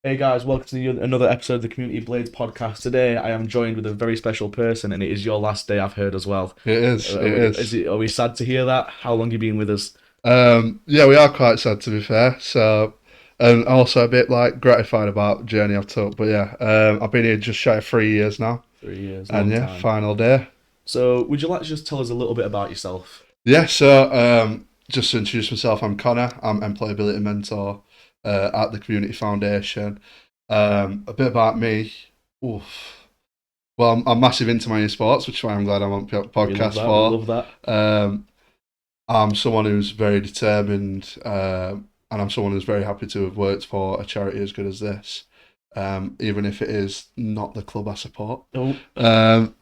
Hey guys, welcome to another episode of the Community Blades podcast. Today I am joined with a very special person, and it is your last day, I've heard as well. It is. It is. Are we sad to hear that? How long you been with us? Yeah, we are quite sad to be fair. So, and also a bit like gratified about the journey I've took. But yeah, I've been here just shy of 3 years now, 3 years, and long yeah, time. final day. So, would you like to just tell us a little bit about yourself? Yeah. So, just to introduce myself, I'm Connor. I'm employability mentor at the Community Foundation. A bit about me. Oof. Well, I'm massive into my sports, which is why I'm glad I'm on We love podcast that. We for. love that. Um, I'm someone who's very determined, and I'm someone who's very happy to have worked for a charity as good as this, even if it is not the club I support. Oh, Um,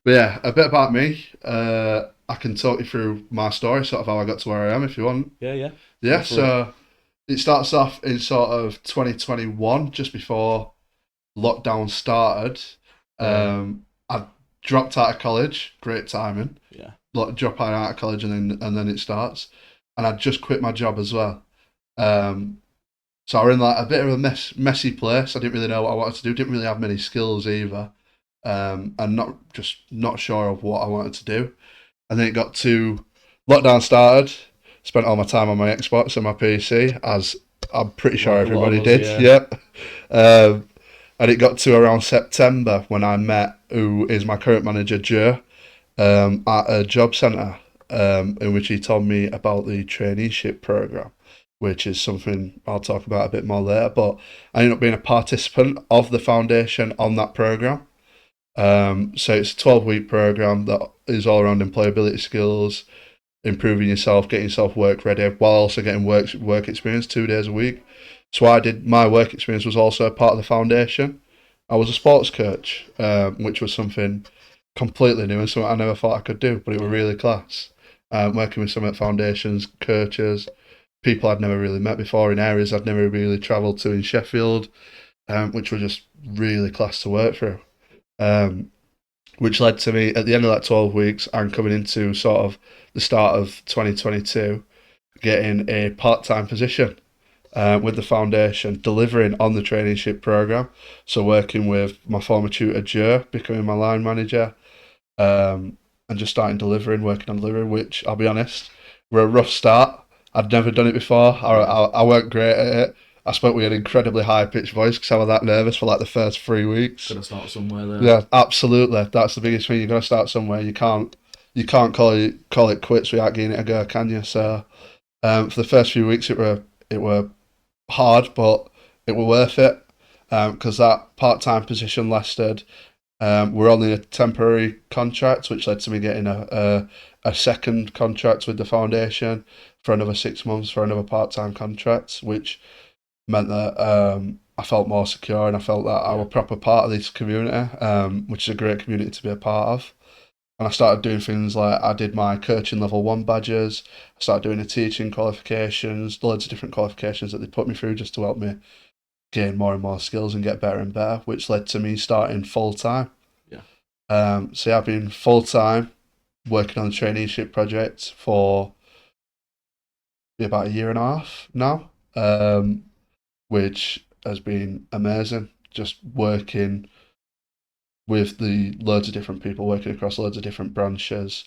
but yeah, a bit about me. I can talk you through my story, sort of how I got to where I am, if you want. yeah, yeah. Go Yeah, for it. so it starts off in sort of 2021, just before lockdown started. Yeah, I dropped out of college, great timing. yeah. Like drop out of college and then it starts, and I just quit my job as well. Um, so I was in like a bit of a messy place. I didn't really know what I wanted to do. Didn't really have many skills either, and not sure of what I wanted to do. And then it got to lockdown started. Spent all my time on my Xbox and my PC, as I'm pretty sure Like a lot of everybody us, did. yeah. Yep. And it got to around September when I met who is my current manager, Joe, at a job centre, in which he told me about the traineeship program, which is something I'll talk about a bit more later. But I ended up being a participant of the foundation on that program. So it's a 12-week program that is all around employability skills, improving yourself, getting yourself work ready, while also getting work experience 2 days a week. So I did my work experience was also a part of the foundation. I was a sports coach, which was something completely new and something I never thought I could do, but it was Yeah. really class. Working with some at foundations, coaches, people I'd never really met before in areas I'd never really travelled to in Sheffield, which was just really class to work through. Um, which led to me at the end of that 12 weeks and coming into sort of the start of 2022, getting a part time position with the foundation, delivering on the traineeship program. So working with my former tutor Joe, becoming my line manager, and just starting delivering, working on delivering. Which I'll be honest, were a rough start. I'd never done it before. Yeah. I weren't great at it. I spoke with an incredibly high pitched voice because I was that nervous for like the first 3 weeks. Gotta start somewhere there. Yeah, absolutely. That's the biggest thing. You've got to start somewhere. You can't call it quits without giving it a go, can you? So for the first few weeks, it were hard, but it were worth it because that part time position lasted. We're only a temporary contract, which led to me getting a second contract with the foundation for another 6 months for another part time contract, which meant that I felt more secure and I felt that I Yeah. was a proper part of this community, which is a great community to be a part of. And I started doing things like I did my coaching level one badges. I started doing the teaching qualifications, loads of different qualifications that they put me through just to help me gain more and more skills and get better and better, which led to me starting full time. Yeah. So yeah, I've been full time working on the traineeship project for about a year and a half now, which has been amazing. Just working with the loads of different people, working across loads of different branches,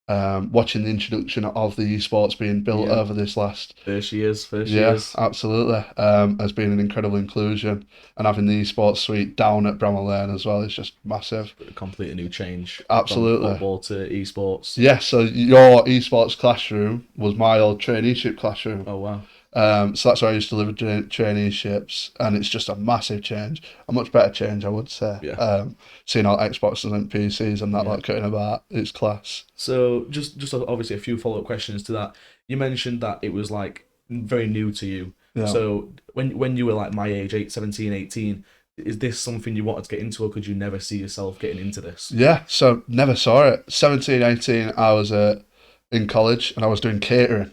watching the introduction of the esports being built Yeah. over this last. First years, first Yeah, years. absolutely. Has been an incredible inclusion, and having the esports suite down at Bramall Lane as well is just massive. A completely new change from Absolutely. football to esports. Yeah, so your esports classroom was my old traineeship classroom. Oh wow. So that's where I used to deliver traineeships, and it's just a massive change, a much better change, I would say. Yeah. Seeing all Xboxes and PCs and that Yeah. like cutting about, it's class. So just obviously a few follow-up questions to that. You mentioned that it was like very new to you. Yeah. So when you were like my age, 17, 18, is this something you wanted to get into, or could you never see yourself getting into this? Yeah, so never saw it. 17, 18, I was in college and I was doing catering.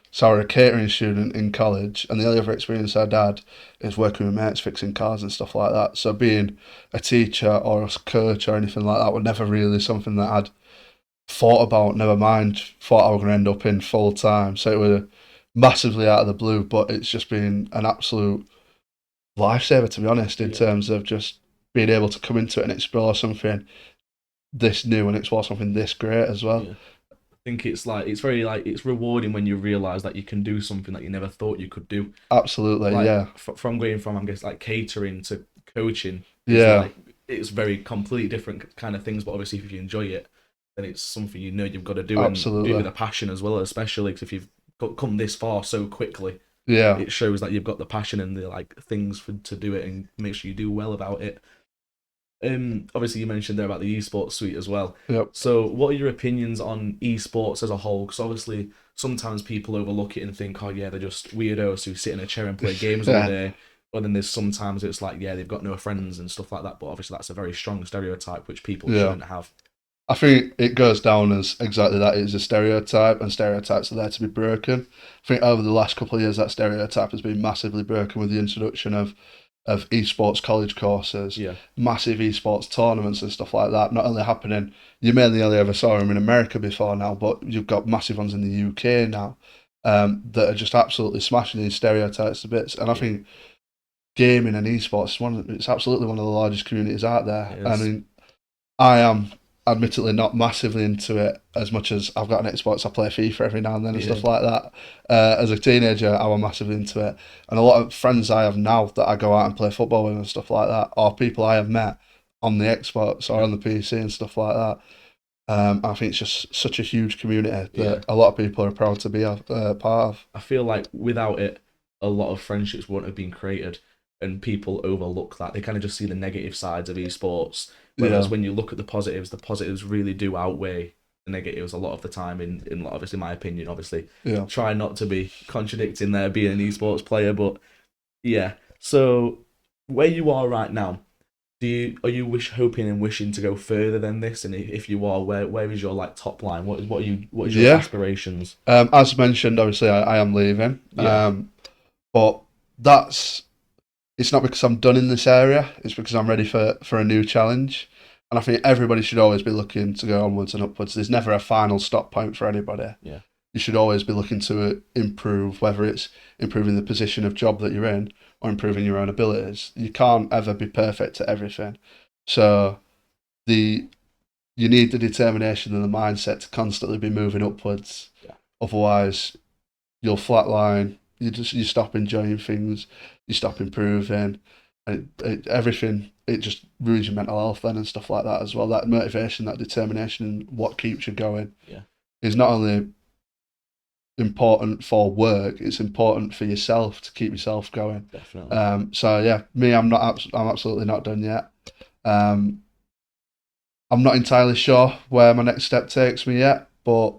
So I was a catering student in college, and the only other experience I'd had is working with mates fixing cars and stuff like that. So being a teacher or a coach or anything like that was never really something that I'd thought about, never mind thought I was going to end up in full time. So it was massively out of the blue, but it's just been an absolute lifesaver, to be honest, in Yeah. terms of just being able to come into it and explore something this new and explore something this great as well. Yeah. I think it's like it's very like it's rewarding when you realize that you can do something that you never thought you could do. Absolutely, Like yeah, from going from I guess like catering to coaching is yeah, like it's very completely different kind of things. But obviously, if you enjoy it, then it's something you know you've got to do and do it absolutely, with a passion as well. Especially 'cause if you've come this far so quickly, yeah, it shows that you've got the passion and the like things for to do it and make sure you do well about it. Obviously you mentioned there about the esports suite as well. yep, So, what are your opinions on esports as a whole? Because obviously sometimes people overlook it and think, oh yeah, they're just weirdos who sit in a chair and play games all yeah. day. But then there's sometimes it's like, yeah, they've got no friends and stuff like that. But obviously that's a very strong stereotype which people Yeah. shouldn't have. I think it goes down as exactly that. It's a stereotype, and stereotypes are there to be broken. I think over the last couple of years, that stereotype has been massively broken with the introduction of esports college courses, Yeah, massive esports tournaments and stuff like that. Not only happening, you mainly only ever saw them in America before now, but you've got massive ones in the UK now, that are just absolutely smashing these stereotypes to bits. And I yeah, think gaming and esports is it's absolutely one of the largest communities out there. it I is. mean, I am admittedly not massively into it as much as I've got an Xbox. I play FIFA every now and then and Yeah, stuff like that. As a teenager, I was massively into it, and a lot of friends I have now that I go out and play football with and stuff like that, or people I have met on the Xbox or yeah, on the PC and stuff like that. I think it's just such a huge community yeah. that a lot of people are proud to be a part of. I feel like without it, a lot of friendships wouldn't have been created, and people overlook that. They kind of just see the negative sides of esports. Whereas Yeah, when you look at the positives really do outweigh the negatives a lot of the time. Obviously my opinion, obviously, yeah, try not to be contradicting there being an esports player, but yeah. So where you are right now, do you are you hoping and wishing to go further than this? And if you are, where is your like top line? What is your yeah. aspirations? As mentioned, obviously, I am leaving. Yeah, But that's it's not because I'm done in this area. It's because I'm ready for a new challenge. And I think everybody should always be looking to go onwards and upwards. There's never a final stop point for anybody. yeah, You should always be looking to improve, whether it's improving the position of job that you're in or improving your own abilities. You can't ever be perfect at everything. So the you need the determination and the mindset to constantly be moving upwards. yeah, Otherwise, you'll flatline. You stop enjoying things. You stop improving, and everything. It just ruins your mental health then and stuff like that as well. That motivation, that determination, and what keeps you going yeah. is not only important for work. It's important for yourself to keep yourself going. Definitely. So yeah, me, I'm not. I'm absolutely not done yet. Um, I'm not entirely sure where my next step takes me yet, but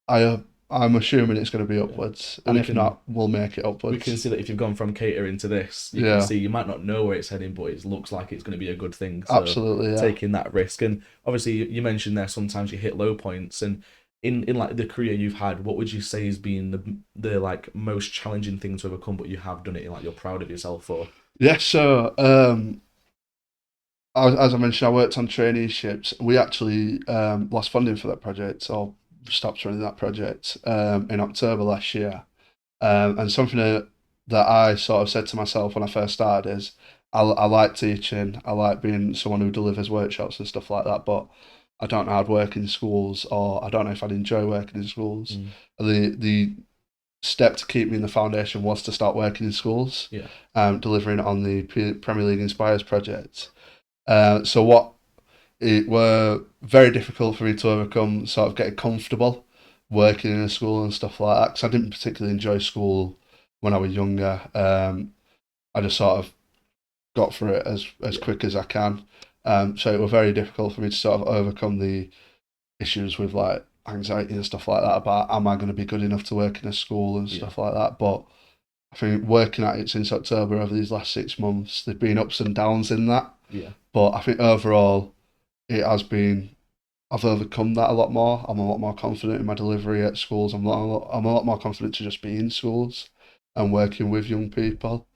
I I'm assuming it's going to be Yeah. upwards, But and if not, we'll make it we can upwards. see that if you've gone from catering to this, you can Yeah, see you might not know where it's heading, but it looks like it's going to be a good thing. So absolutely. Yeah, taking that risk, and obviously you mentioned there sometimes you hit low points, and in like the career you've had, what would you say has been the like most challenging thing to overcome, but you have done it, and like you're proud of yourself for? yeah. So as I mentioned, I worked on traineeships. We actually lost funding for that project, or stopped running that project in October last year. And something that I sort of said to myself when I first started is, I like teaching, I like being someone who delivers workshops and stuff like that, but I don't know how to work in schools, or I don't know if I'd enjoy working in schools. Mm, The step to keep me in the foundation was to start working in schools, yeah, delivering on the Premier League Inspires project. So what it were very difficult for me to overcome, sort of getting comfortable working in a school and stuff like that, because I didn't particularly enjoy school when I was younger. I just sort of got through it as yeah, quick as I can. So it was very difficult for me to sort of overcome the issues with like anxiety and stuff like that about am I going to be good enough to work in a school and yeah, stuff like that. But I think working at it since October over these last 6 months, there've been ups and downs in that. yeah, But I think overall, it has been I've overcome that a lot more. I'm a lot more confident in my delivery at schools. I'm a lot more confident to just be in schools and working with young people,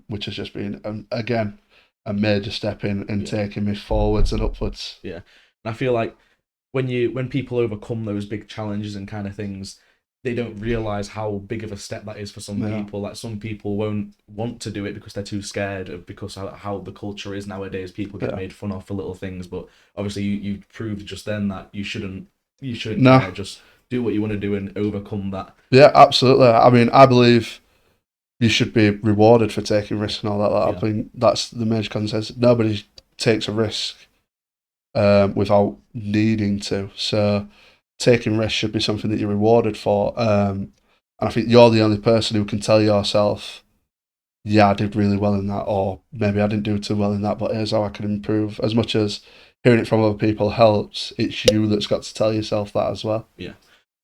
which has just been, again, a major step in yeah, taking me forwards and upwards. yeah. And I feel like when people overcome those big challenges and kind of things, they don't realize how big of a step that is for some Yeah. people. Like some people won't want to do it because they're too scared of because how the culture is nowadays. People get Yeah. made fun of for little things, but obviously you proved just then that you shouldn't No. care. Just do what you want to do and overcome that. Yeah, absolutely. I mean, I believe you should be rewarded for taking risks and all that. I Yeah, think that's the major consensus. Nobody takes a risk without needing to. So taking risks should be something that you're rewarded for. And I think you're the only person who can tell yourself, yeah, I did really well in that, or maybe I didn't do too well in that, but here's how I can improve. As much as hearing it from other people helps, it's you that's got to tell yourself that as well. yeah.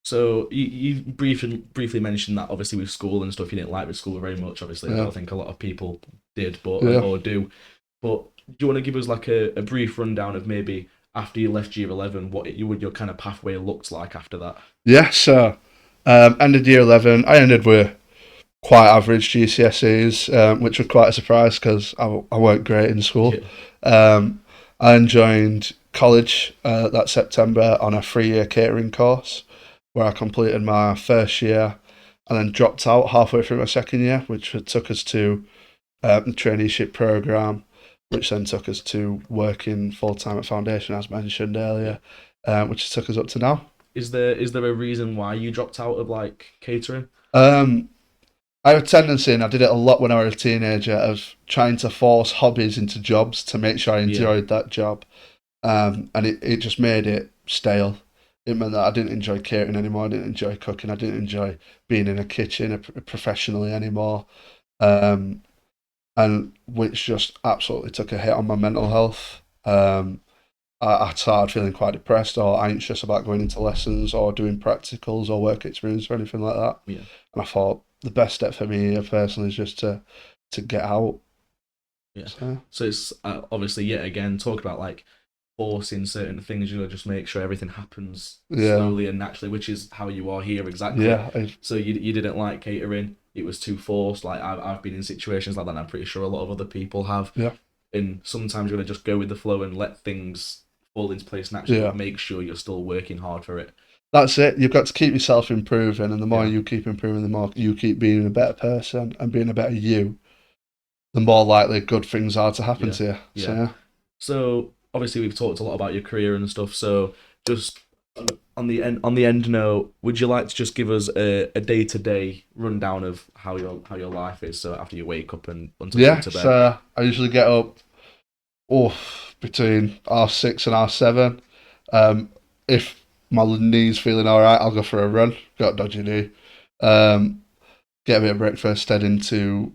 So you briefly mentioned that obviously with school and stuff you didn't like with school very much. Obviously, Yeah. I think a lot of people did, but Yeah. or do. But do you want to give us like a brief rundown of maybe after you left Year 11, what your kind of pathway looked like after that? Yeah, so ended year 11. I ended with quite average GCSEs, which was quite a surprise because I weren't great in school. Yeah. I joined college that September on a 3-year catering course where I completed my first year and then dropped out halfway through my second year, which took us to the traineeship program, which then took us to working full time at Foundation, as mentioned earlier, which took us up to now. Is there a reason why you dropped out of like catering? Um, I have a tendency, and I did it a lot when I was a teenager, of trying to force hobbies into jobs to make sure I Yeah. enjoyed that job. And it just made it stale. It meant that I didn't enjoy catering anymore. I didn't enjoy cooking. I didn't enjoy being in a kitchen professionally anymore. Um, and which just absolutely took a hit on my mental health. I started feeling quite depressed or anxious about going into lessons or doing practicals or work experience or anything like that. Yeah. And I thought the best step for me here personally is just to get out. Yeah. So, So it's obviously yet again talk about like forcing certain things. You know, just make sure everything happens yeah, slowly and naturally, which is how you are here exactly. yeah, So you didn't like catering. It was too forced. Like I've been in situations like that. And I'm pretty sure a lot of other people have. yeah, And sometimes you're gonna just go with the flow and let things fall into place naturally, yeah. but make sure you're still working hard for it. That's it. You've got to keep yourself improving, and the more Yeah. you keep improving, the more you keep being a better person and being a better you, the more likely good things are to happen Yeah. to you. Yeah. So, So obviously we've talked a lot about your career and stuff. So just on the end note, would you like to just give us a day-to-day rundown of how your life is? So after you wake up and until you yeah. go to bed. So I usually get up, between 6:30 and 7:30. If my knee's feeling all right, I'll go for a run. Got a dodgy knee. Get a bit of breakfast, head into,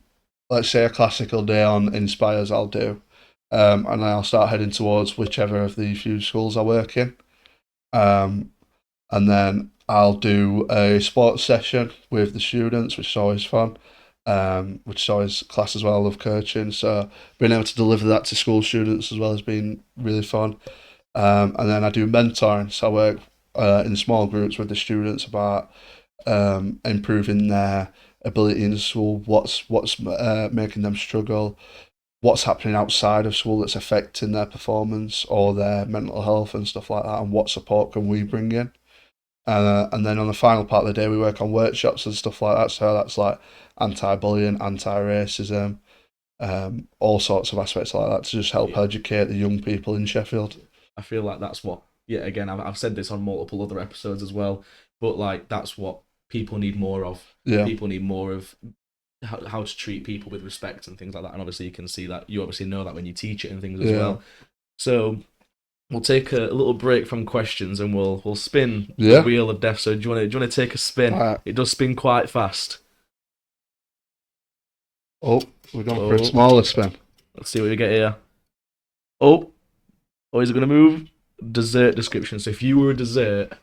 let's say, a classical day on Inspires, I'll do. And then I'll start heading towards whichever of the few schools I work in. Um, and then I'll do a sports session with the students, which is always fun. Which is always class as well. I love coaching, so being able to deliver that to school students as well has been really fun. And then I do mentoring, so I work in small groups with the students about improving their ability in school, what's making them struggle, what's happening outside of school that's affecting their performance or their mental health and stuff like that, and what support can we bring in. And then on the final part of the day, we work on workshops and stuff like that. So that's like anti-bullying, anti-racism, all sorts of aspects like that to just help Yeah. educate the young people in Sheffield. I feel like that's what, yeah, again, I've said this on multiple other episodes as well, but like that's what people need more of. Yeah, People need more of how to treat people with respect and things like that. And obviously you can see that, you obviously know that when you teach it and things as yeah, well. So we'll take a little break from questions and we'll spin the yeah. wheel of death. So do you want to take a spin? Alright. It does spin quite fast. Oh, we're going for a Oh. smaller spin. Let's see what we get here. Oh, is it going to move? Dessert description. So if you were a dessert,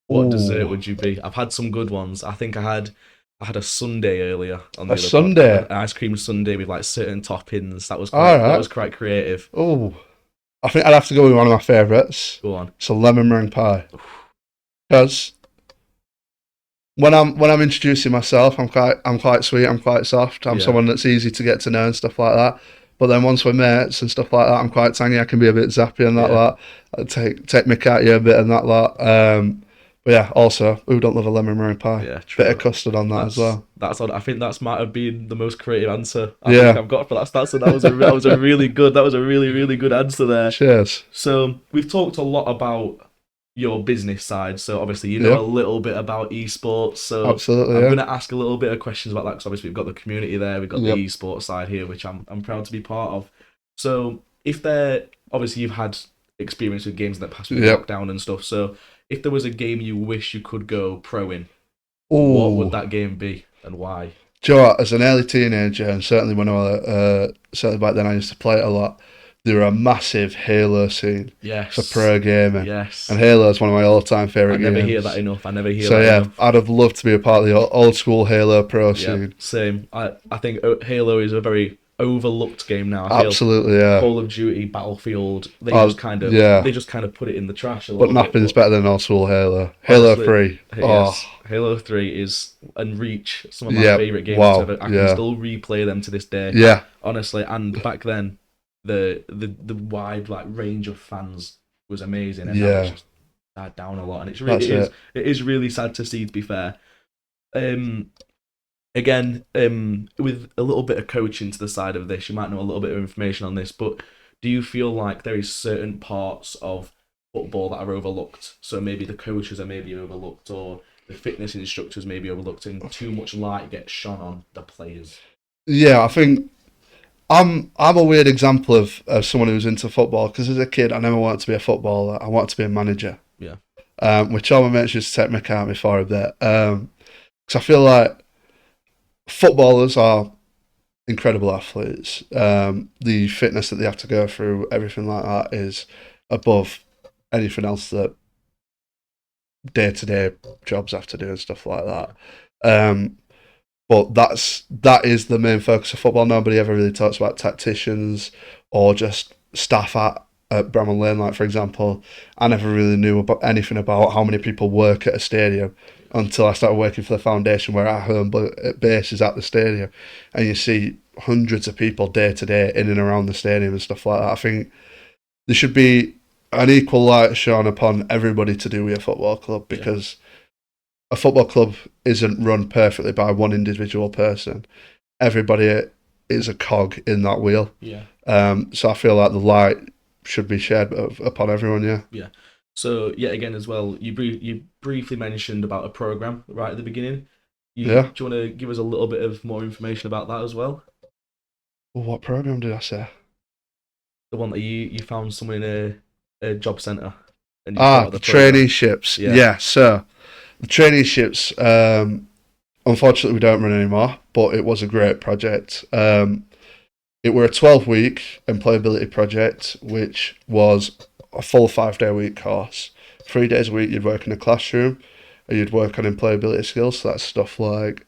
what Ooh. dessert would you be? I've had some good ones. I think I had a sundae earlier on the A other sundae? an ice cream sundae with like certain toppings. That was Alright. quite creative. Oh, I think I'd have to go with one of my favourites. Go on. It's a lemon meringue pie. Because when I'm introducing myself, I'm quite sweet, I'm quite soft, I'm Yeah. someone that's easy to get to know and stuff like that. But then once we're mates and stuff like that, I'm quite tangy. I can be a bit zappy and that Yeah. lot. I take mick at you a bit and that lot. But yeah, also, who don't love a lemon meringue pie? Yeah, Bit of true. custard on that as well. That's odd. I think that's might have been the most creative answer I think Yeah, I've got for that. That was a really good. That was a really good answer there. cheers. So we've talked a lot about your business side. So obviously you know Yeah, a little bit about esports. So absolutely, I'm yeah. gonna ask a little bit of questions about that because obviously we've got the community there. We've got Yep, the esports side here, which I'm proud to be part of. So if there obviously you've had experience with games in the past with yep. lockdown and stuff. So if there was a game you wish you could go pro in, what would Ooh. that game be and why? Do you know what? As an early teenager, and certainly when I was, certainly back then I used to play it a lot, there were a massive Halo scene for Yes. pro gaming. And Yes. Halo is one of my all-time I favourite never hear that games. enough. I never hear So that yeah, enough. I'd have loved to be a part of the old school Halo pro Yep, scene. same. I think Halo is a very overlooked game now. I feel Absolutely, yeah. Call of Duty, Battlefield, Oh, yeah. they just kind of put it in the trash a But little bit. nothing's But better than old school Halo. Halo honestly, 3. Oh, yes, Halo 3 is and Reach some of my yeah. favorite games because Wow. I can Yeah. still replay them to this day. Yeah. Honestly, and back then the wide like range of fans was amazing, and now it's Yeah. just died down a lot, and That's it. it is really sad to see. To be fair, um, again, with a little bit of coaching to the side of this, you might know a little bit of information on this, but do you feel like there is certain parts of football that are overlooked? So maybe the coaches are maybe overlooked, or the fitness instructors may be overlooked, and too much light gets shone on the players. Yeah, I think I'm a weird example of someone who's into football because as a kid I never wanted to be a footballer. I wanted to be a manager. Yeah, Which all my mates used to take my car before a bit. Because I feel like footballers are incredible athletes. The fitness that they have to go through, everything like that, is above anything else that day to day jobs have to do and stuff like that. But that is the main focus of football. Nobody ever really talks about tacticians or just staff at Bramall Lane. Like for example, I never really knew about anything about how many people work at a stadium until I started working for the foundation, where our home base is at the stadium, and you see hundreds of people day to day in and around the stadium and stuff like that. I think there should be an equal light shone upon everybody to do with a football club yeah, because a football club isn't run perfectly by one individual person. Everybody is a cog in that wheel. yeah, So I feel like the light should be shared upon everyone. Yeah. yeah. So yet again, as well, you briefly mentioned about a program right at the beginning. Yeah. Do you want to give us a little bit of more information about that as well? Well, what program did I say? The one that you found someone in a job centre and you're part of The the program. traineeships. Yeah. Yeah. So the traineeships. Unfortunately, we don't run anymore, but it was a great project. It were a 12-week employability project, which was a full 5-day week course. 3 days a week, you'd work in a classroom, and you'd work on employability skills. So that's stuff like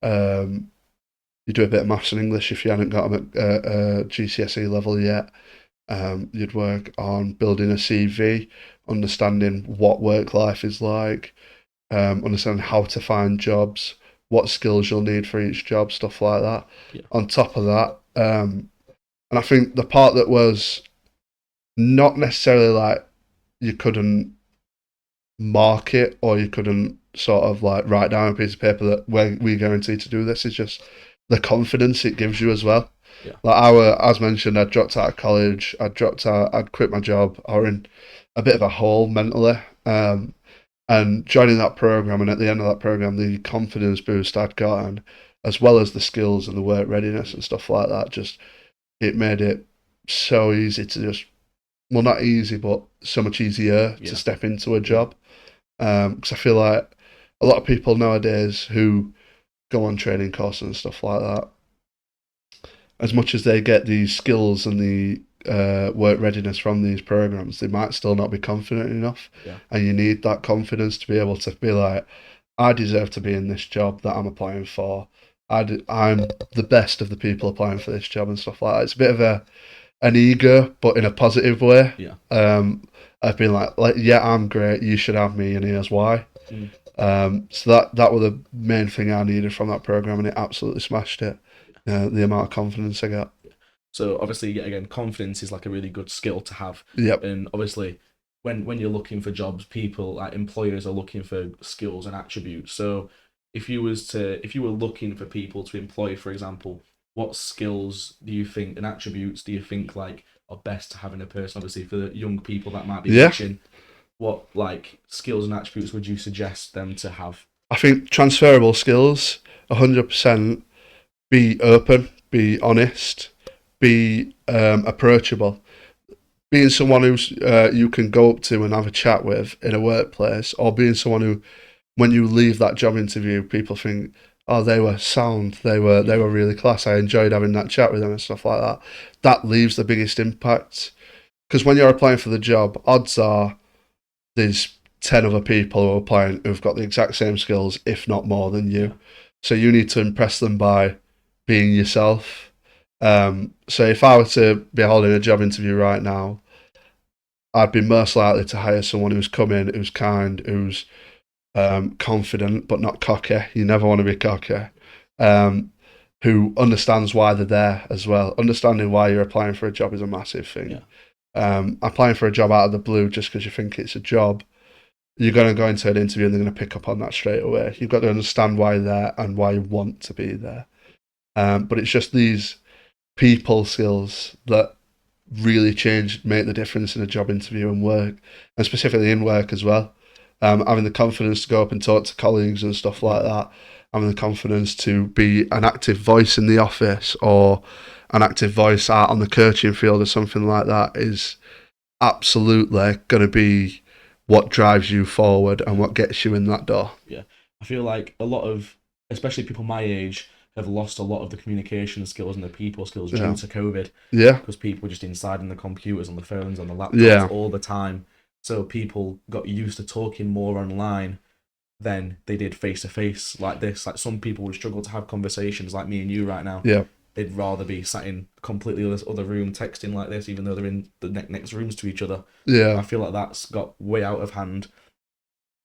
you do a bit of maths and English if you hadn't got them at GCSE level yet. You'd work on building a CV, understanding what work life is like, understanding how to find jobs, what skills you'll need for each job, stuff like that. Yeah. On top of that, and I think the part that was not necessarily like you couldn't mark it or you couldn't sort of like write down a piece of paper that we guarantee to do this is just the confidence it gives you as well. Yeah. Like as mentioned, I dropped out of college, I'd quit my job, I was in a bit of a hole mentally. And joining that program, and at the end of that program, the confidence boost I'd gotten, as well as the skills and the work readiness and stuff like that, just it made it so easy to just, well, not easy, but so much easier Yeah. to step into a job. Because I feel like a lot of people nowadays who go on training courses and stuff like that, as much as they get the skills and the work readiness from these programs, they might still not be confident enough. Yeah. And you need that confidence to be able to be like, I deserve to be in this job that I'm applying for. I'm the best of the people applying for this job and stuff like that. It's a bit of an ego, but in a positive way. Yeah. I've been like, yeah, I'm great. You should have me, and here's why. So that was the main thing I needed from that program, and it absolutely smashed it. The amount of confidence I got. So obviously, again, confidence is like a really good skill to have. Yep. And obviously, when you're looking for jobs, people like employers are looking for skills and attributes. So if you were looking for people to employ, for example, what skills do you think and attributes do you think like are best to have in a person? Obviously, for the young people that might be Yeah. watching, what like skills and attributes would you suggest them to have? I think transferable skills, 100%. Be open, be honest, be approachable. Being someone who's you can go up to and have a chat with in a workplace, or being someone who, when you leave that job interview, people think, oh, they were sound, they were really class. I enjoyed having that chat with them and stuff like that. That leaves the biggest impact, because when you're applying for the job, odds are there's 10 other people who are applying who've got the exact same skills, if not more than you. Yeah. So you need to impress them by being yourself. So if I were to be holding a job interview right now, I'd be most likely to hire someone who's come in, who's kind, who's confident but not cocky. You never want to be cocky. Who understands why they're there as well. Understanding why you're applying for a job is a massive thing. Yeah. Applying for a job out of the blue just because you think it's a job, you're going to go into an interview and they're going to pick up on that straight away. You've got to understand why you're there and why you want to be there. But it's just these people skills that really make the difference in a job interview and work, and specifically in work as well. Having the confidence to go up and talk to colleagues and stuff like that, having the confidence to be an active voice in the office or an active voice out on the coaching field or something like that is absolutely going to be what drives you forward and what gets you in that door. Yeah. I feel like a lot of, especially people my age, have lost a lot of the communication skills and the people skills due to COVID. Yeah. Because people were just inside on the computers, on the phones, on the laptops all the time. So people got used to talking more online than they did face to face like this. Like some people would struggle to have conversations like me and you right now. Yeah. They'd rather be sat in completely other room texting like this, even though they're in the next rooms to each other. Yeah. I feel like that's got way out of hand.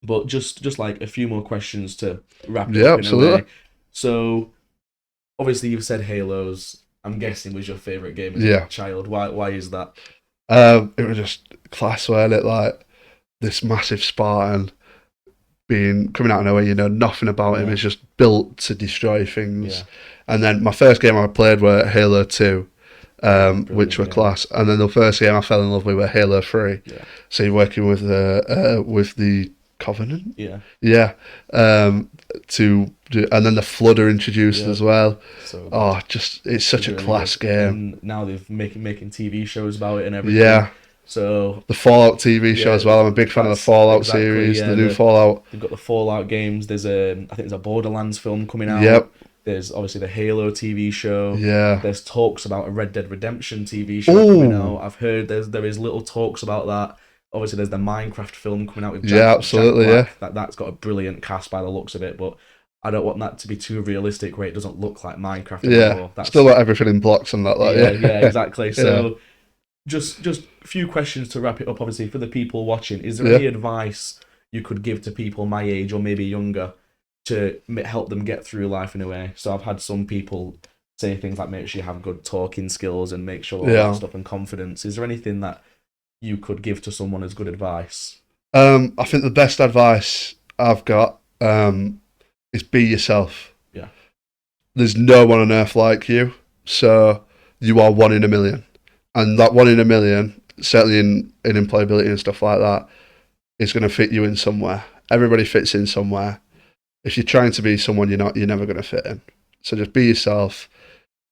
But just like a few more questions to wrap it up in absolutely. a way. So obviously you've said Halos, I'm guessing was your favourite game as a child. Why is that? It was just class, wasn't it? Like this massive Spartan coming out of nowhere, you know nothing about him. It's just built to destroy things. Yeah. And then my first game I played were Halo 2, which were class. And then the first game I fell in love with were Halo 3. Yeah. So you're working with the Covenant. Yeah. Yeah. And then the Flood are introduced as well. So it's such a class game. And now they're making TV shows about it and everything. Yeah. So the Fallout TV show as well. I'm a big fan of the Fallout series. The new Fallout. They've got the Fallout games. There's I think there's a Borderlands film coming out. Yep. There's obviously the Halo TV show. Yeah. There's talks about a Red Dead Redemption TV show coming out. I've heard there is little talks about that. Obviously, there's the Minecraft film coming out with Jack Black. That's got a brilliant cast by the looks of it, but I don't want that to be too realistic where it doesn't look like Minecraft anymore. That's still got everything in blocks and that. Yeah, exactly. So just a few questions to wrap it up, obviously, for the people watching. Is there any advice you could give to people my age or maybe younger to help them get through life in a way? So I've had some people say things like make sure you have good talking skills and make sure all that stuff and confidence. Is there anything that you could give to someone as good advice? I think the best advice I've got is be yourself. Yeah. There's no one on earth like you, so you are one in a million. And that one in a million, certainly in employability and stuff like that, is going to fit you in somewhere. Everybody fits in somewhere. If you're trying to be someone you're not, you're never going to fit in. So just be yourself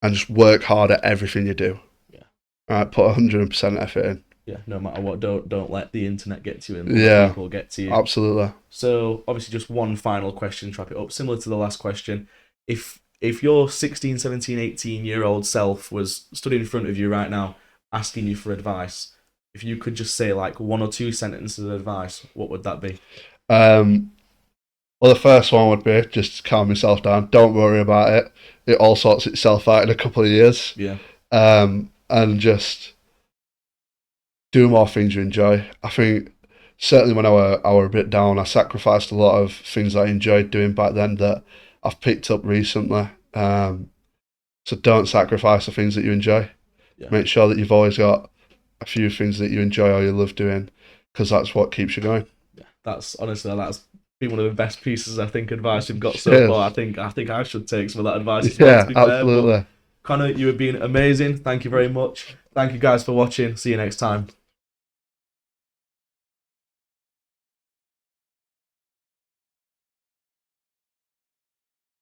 and just work hard at everything you do. Yeah. All right, put 100% effort in. Yeah, no matter what, don't let the internet get to you and let people get to you. Absolutely. So obviously just one final question to wrap it up, similar to the last question. If your 16, 17, 18-year-old self was stood in front of you right now asking you for advice, if you could just say like one or two sentences of advice, what would that be? Well, the first one would be just calm yourself down. Don't worry about it. It all sorts itself out in a couple of years. Yeah. And just do more things you enjoy. I think certainly when I were a bit down, I sacrificed a lot of things I enjoyed doing back then that I've picked up recently. So don't sacrifice the things that you enjoy. Yeah. Make sure that you've always got a few things that you enjoy or you love doing, because that's what keeps you going. That's been one of the best pieces I think advice we've got so Cheers. far. I think I should take some of that advice as well, Yeah, to be fair. absolutely. But Connor, you have been amazing. Thank you very much. Thank you guys for watching. See you next time.